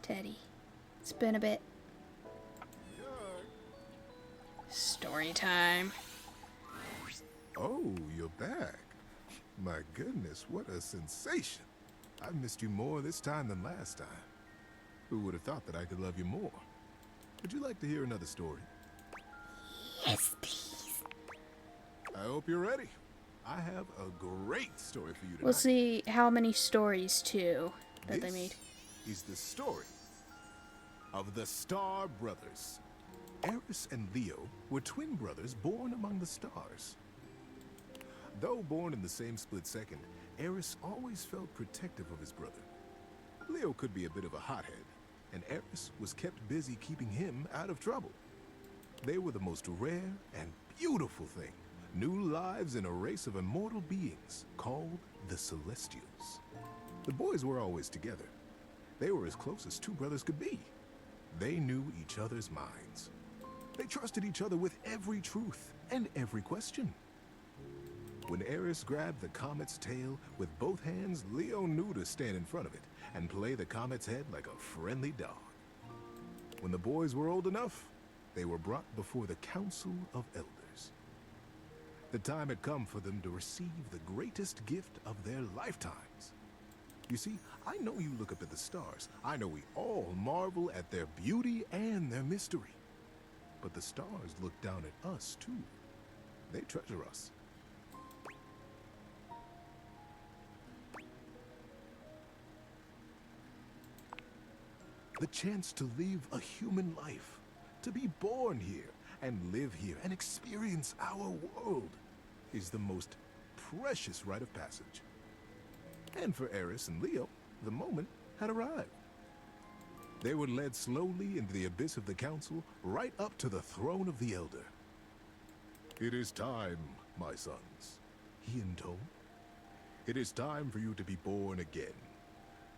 Teddy. It's been a bit. Story time. Oh, you're back. My goodness, what a sensation. I've missed you more this time than last time. Who would have thought that I could love you more? Would you like to hear another story? Yes, please. I hope you're ready. I have a great story for you tonight. We'll see how many stories, too, that they This made. is the story of the Star Brothers. Aris and Leo were twin brothers born among the stars. Though born in the same split second, Aris always felt protective of his brother. Leo could be a bit of a hothead, and Aris was kept busy keeping him out of trouble. They were the most rare and beautiful thing, new lives in a race of immortal beings called the Celestials. The boys were always together. They were as close as two brothers could be. They knew each other's minds. They trusted each other with every truth and every question. When Aris grabbed the comet's tail with both hands, Leo knew to stand in front of it and play the comet's head like a friendly dog. When the boys were old enough, they were brought before the Council of Elders. The time had come for them to receive the greatest gift of their lifetimes. You see, I know you look up at the stars. I know we all marvel at their beauty and their mystery. But the stars look down at us, too. They treasure us. The chance to live a human life, to be born here and live here and experience our world is the most precious rite of passage. And for Aris and Leo, the moment had arrived. They were led slowly into the abyss of the council, right up to the throne of the Elder. "It is time, my sons," he intoned. "It is time for you to be born again.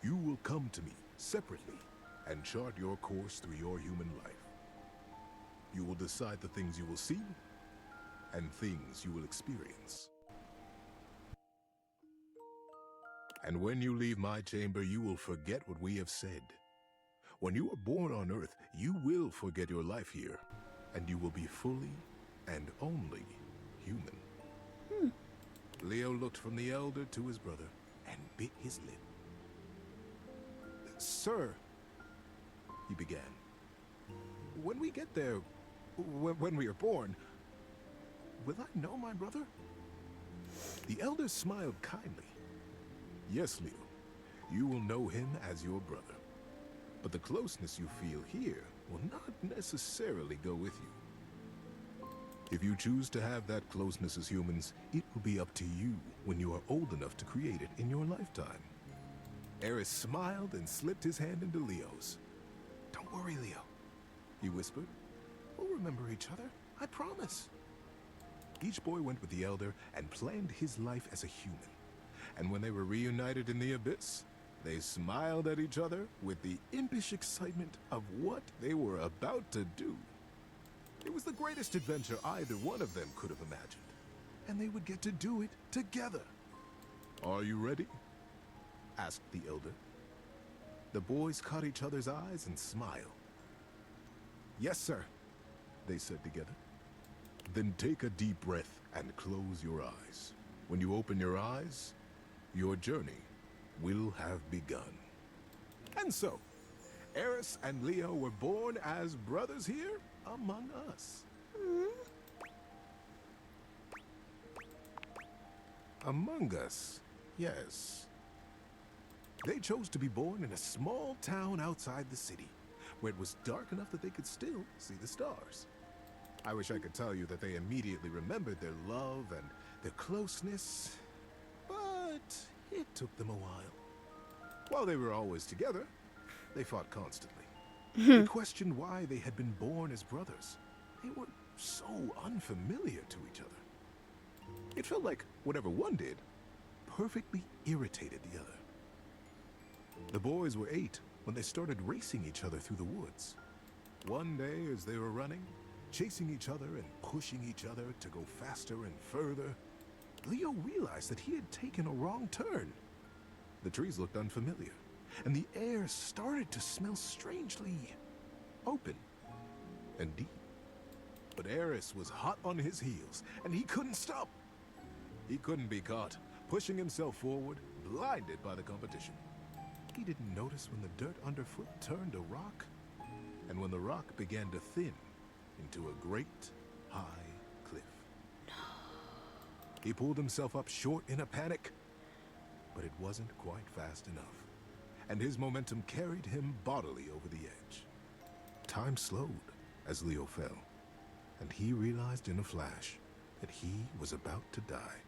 You will come to me separately and chart your course through your human life. You will decide the things you will see and things you will experience. And when you leave my chamber, you will forget what we have said. When you are born on Earth, you will forget your life here, and you will be fully and only human." Leo looked from the Elder to his brother and bit his lip. "Sir," he began, "when we get there, when we are born, will I know my brother?" The Elder smiled kindly. "Yes, Leo, you will know him as your brother. But the closeness you feel here will not necessarily go with you. If you choose to have that closeness as humans, it will be up to you when you are old enough to create it in your lifetime." Aris smiled and slipped his hand into Leo's. "Don't worry, Leo," he whispered. "We'll remember each other, I promise." Each boy went with the Elder and planned his life as a human. And when they were reunited in the abyss, they smiled at each other with the impish excitement of what they were about to do. It was the greatest adventure either one of them could have imagined, and they would get to do it together. "Are you ready?" asked the Elder. The boys caught each other's eyes and smiled. "Yes, sir," they said together. "Then take a deep breath and close your eyes. When you open your eyes, your journey will have begun." And so, Aris and Leo were born as brothers here among us. Among us, yes. They chose to be born in a small town outside the city, where it was dark enough that they could still see the stars. I wish I could tell you that they immediately remembered their love and their closeness, but it took them a while. While they were always together, they fought constantly. They questioned why they had been born as brothers. They were so unfamiliar to each other. It felt like whatever one did perfectly irritated the other. The boys were 8 when they started racing each other through the woods. One day, as they were running, chasing each other and pushing each other to go faster and further, Leo realized that he had taken a wrong turn. The trees looked unfamiliar, and the air started to smell strangely open and deep. But Aris was hot on his heels, and he couldn't stop. He couldn't be caught, pushing himself forward, blinded by the competition. He didn't notice when the dirt underfoot turned to rock, and when the rock began to thin into a great, high cliff. He pulled himself up short in a panic, but it wasn't quite fast enough, and his momentum carried him bodily over the edge. Time slowed as Leo fell, and he realized in a flash that he was about to die.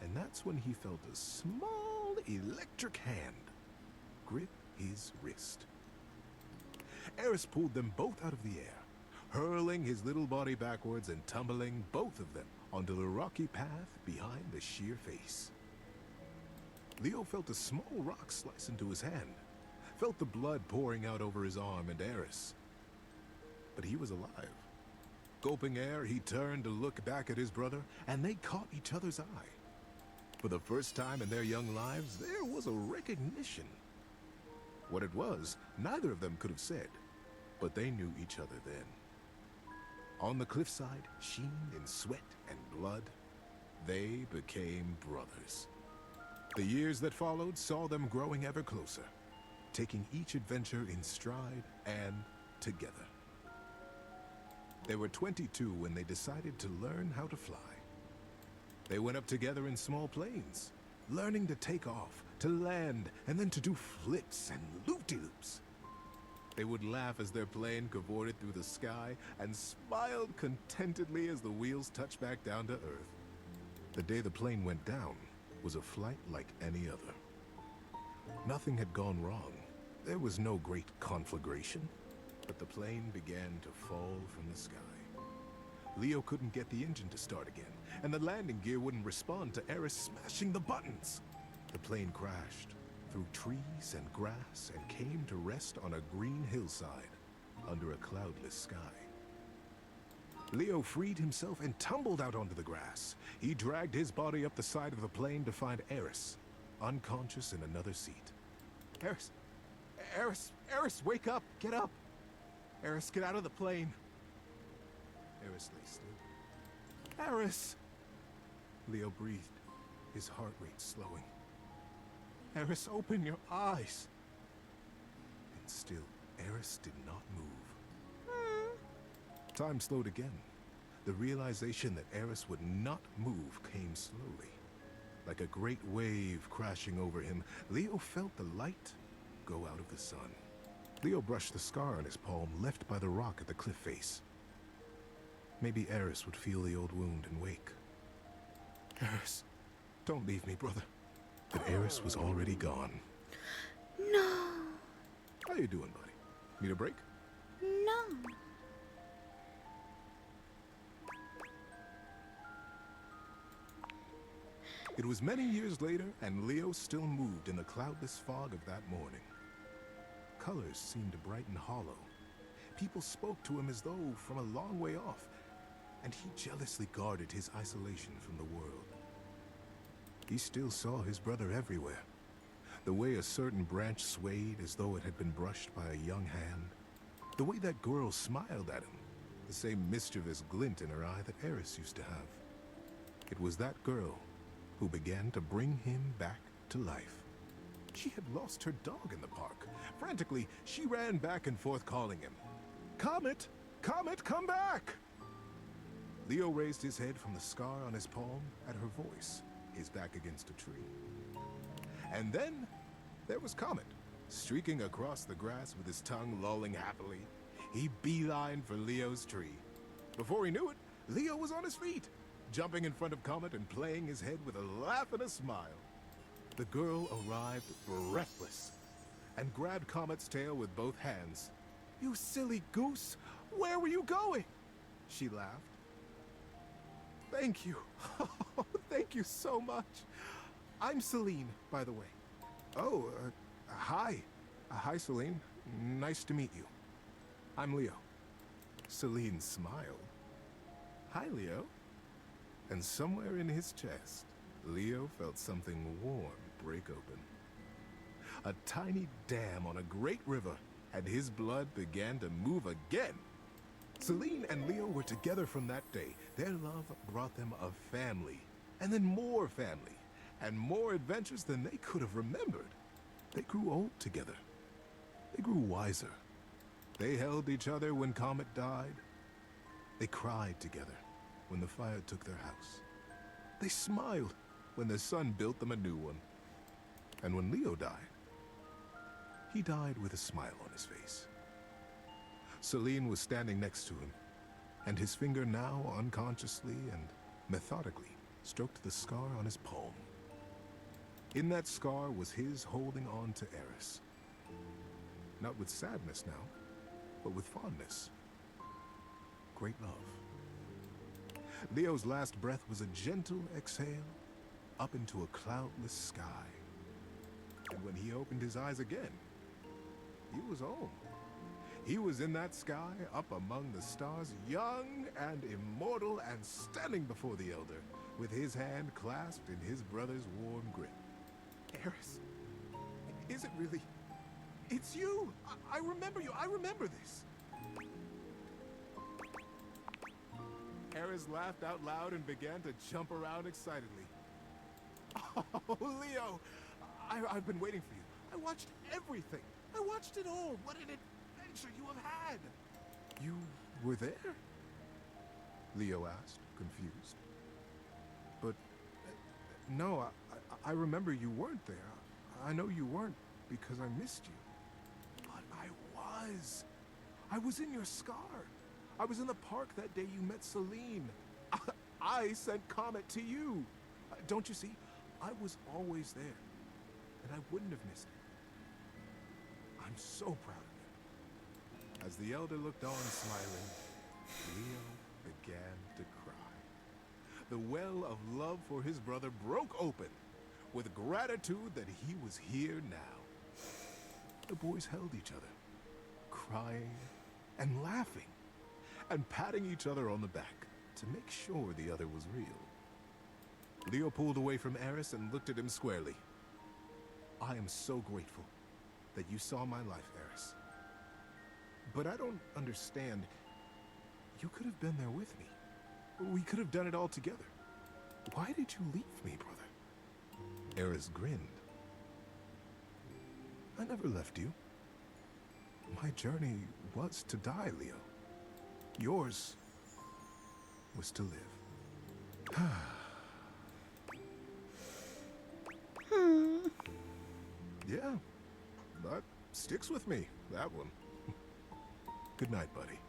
And that's when he felt a small electric hand grip his wrist. Aris pulled them both out of the air, hurling his little body backwards and tumbling both of them onto the rocky path behind the sheer face. Leo felt a small rock slice into his hand, felt the blood pouring out over his arm and Aris. But he was alive. Gulping air, he turned to look back at his brother, and they caught each other's eye. For the first time in their young lives, there was a recognition. What it was, neither of them could have said, but they knew each other then. On the cliffside, sheened in sweat and blood, they became brothers. The years that followed saw them growing ever closer, taking each adventure in stride and together. They were 22 when they decided to learn how to fly. They went up together in small planes, learning to take off, to land, and then to do flips and loop-de-loops. They would laugh as their plane cavorted through the sky and smiled contentedly as the wheels touched back down to Earth. The day the plane went down was a flight like any other. Nothing had gone wrong. There was no great conflagration, but the plane began to fall from the sky. Leo couldn't get the engine to start again, and the landing gear wouldn't respond to Aris smashing the buttons. The plane crashed through trees and grass and came to rest on a green hillside under a cloudless sky. Leo freed himself and tumbled out onto the grass. He dragged his body up the side of the plane to find Aris, unconscious in another seat. Aris! Aris! Aris, wake up! Get up! Aris, get out of the plane! Aris lay still. Aris! Leo breathed, his heart rate slowing. Aris, open your eyes! And still, Aris did not move. Time slowed again. The realization that Aris would not move came slowly. Like a great wave crashing over him, Leo felt the light go out of the sun. Leo brushed the scar on his palm left by the rock at the cliff face. Maybe Aris would feel the old wound and wake. Aris, don't leave me, brother. But Aris was already gone. No. How you doing, buddy? Need a break? No. It was many years later, and Leo still moved in the cloudless fog of that morning. Colors seemed bright and hollow. People spoke to him as though from a long way off, and he jealously guarded his isolation from the world. He still saw his brother everywhere. The way a certain branch swayed as though it had been brushed by a young hand. The way that girl smiled at him. The same mischievous glint in her eye that Aris used to have. It was that girl who began to bring him back to life. She had lost her dog in the park. Frantically, she ran back and forth calling him. Comet! Comet, come back! Leo raised his head from the scar on his palm at her voice, his back against a tree. And then there was Comet, streaking across the grass with his tongue lolling happily. He beelined for Leo's tree. Before he knew it, Leo was on his feet, jumping in front of Comet and playing his head with a laugh and a smile. The girl arrived breathless and grabbed Comet's tail with both hands. "You silly goose! Where were you going?" she laughed. "Thank you. Oh, thank you so much. I'm Celine, by the way." "Oh, hi. Hi, Celine. Nice to meet you. I'm Leo." Celine smiled. "Hi, Leo." And somewhere in his chest, Leo felt something warm break open. A tiny dam on a great river, and his blood began to move again. Celine and Leo were together from that day. Their love brought them a family, and then more family, and more adventures than they could have remembered. They grew old together. They grew wiser. They held each other when Comet died. They cried together when the fire took their house. They smiled when the sun built them a new one. And when Leo died, he died with a smile on his face. Celine was standing next to him, and his finger now unconsciously and methodically stroked the scar on his palm. In that scar was his holding on to Aris. Not with sadness now, but with fondness. Great love. Leo's last breath was a gentle exhale up into a cloudless sky. And when he opened his eyes again, he was home. He was in that sky, up among the stars, young and immortal, and standing before the Elder, with his hand clasped in his brother's warm grip. Aris, is it really? It's you! I remember you! I remember this! Aris laughed out loud and began to jump around excitedly. Oh, Leo! I've been waiting for you. I watched everything. I watched it all. What an adventure you have had! You were there? Leo asked, confused. But, no, I remember you weren't there. I know you weren't because I missed you. But I was. I was in your scar. I was in the park that day you met Celine. I sent Comet to you. Don't you see? I was always there, and I wouldn't have missed it. I'm so proud of you. As the Elder looked on smiling, Leo began to cry. The well of love for his brother broke open with gratitude that he was here now. The boys held each other, crying and laughing, and patting each other on the back to make sure the other was real. Leo pulled away from Aris and looked at him squarely. I am so grateful that you saw my life, Aris. But I don't understand. You could have been there with me. We could have done it all together. Why did you leave me, brother? Aris grinned. I never left you. My journey was to die, Leo. Yours was to live. Yeah, that sticks with me, that one. Good night, buddy.